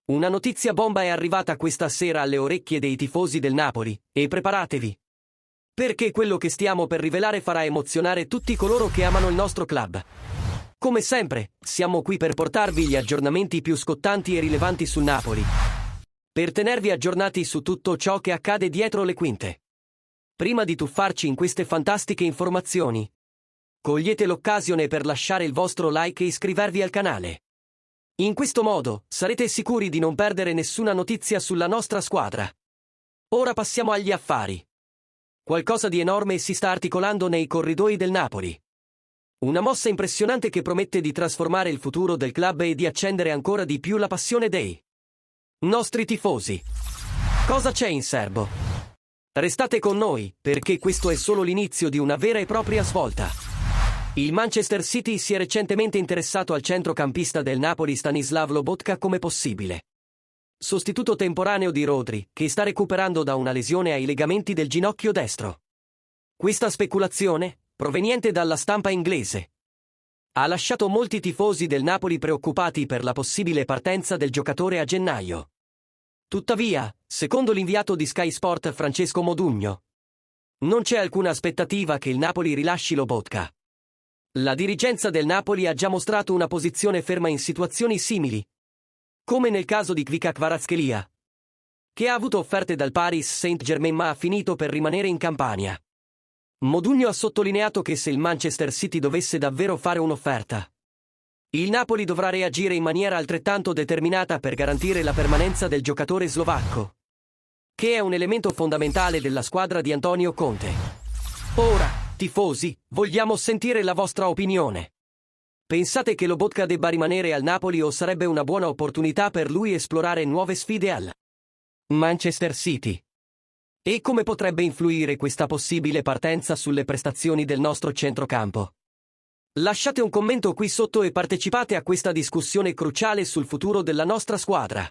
Una notizia bomba è arrivata questa sera alle orecchie dei tifosi del Napoli, e preparatevi. Perché quello che stiamo per rivelare farà emozionare tutti coloro che amano il nostro club. Come sempre, siamo qui per portarvi gli aggiornamenti più scottanti e rilevanti sul Napoli. Per tenervi aggiornati su tutto ciò che accade dietro le quinte. Prima di tuffarci in queste fantastiche informazioni, cogliete l'occasione per lasciare il vostro like e iscrivervi al canale. In questo modo, sarete sicuri di non perdere nessuna notizia sulla nostra squadra. Ora passiamo agli affari. Qualcosa di enorme si sta articolando nei corridoi del Napoli. Una mossa impressionante che promette di trasformare il futuro del club e di accendere ancora di più la passione dei nostri tifosi. Cosa c'è in serbo? Restate con noi, perché questo è solo l'inizio di una vera e propria svolta. Il Manchester City si è recentemente interessato al centrocampista del Napoli Stanislav Lobotka come possibile sostituto temporaneo di Rodri, che sta recuperando da una lesione ai legamenti del ginocchio destro. Questa speculazione, proveniente dalla stampa inglese, ha lasciato molti tifosi del Napoli preoccupati per la possibile partenza del giocatore a gennaio. Tuttavia, secondo l'inviato di Sky Sport Francesco Modugno, non c'è alcuna aspettativa che il Napoli rilasci Lobotka. La dirigenza del Napoli ha già mostrato una posizione ferma in situazioni simili, come nel caso di Kvicha Kvaratskhelia, che ha avuto offerte dal Paris Saint-Germain ma ha finito per rimanere in Campania. Modugno ha sottolineato che se il Manchester City dovesse davvero fare un'offerta, il Napoli dovrà reagire in maniera altrettanto determinata per garantire la permanenza del giocatore slovacco, che è un elemento fondamentale della squadra di Antonio Conte. Ora, tifosi, vogliamo sentire la vostra opinione. Pensate che Lobotka debba rimanere al Napoli o sarebbe una buona opportunità per lui esplorare nuove sfide al Manchester City? E come potrebbe influire questa possibile partenza sulle prestazioni del nostro centrocampo? Lasciate un commento qui sotto e partecipate a questa discussione cruciale sul futuro della nostra squadra.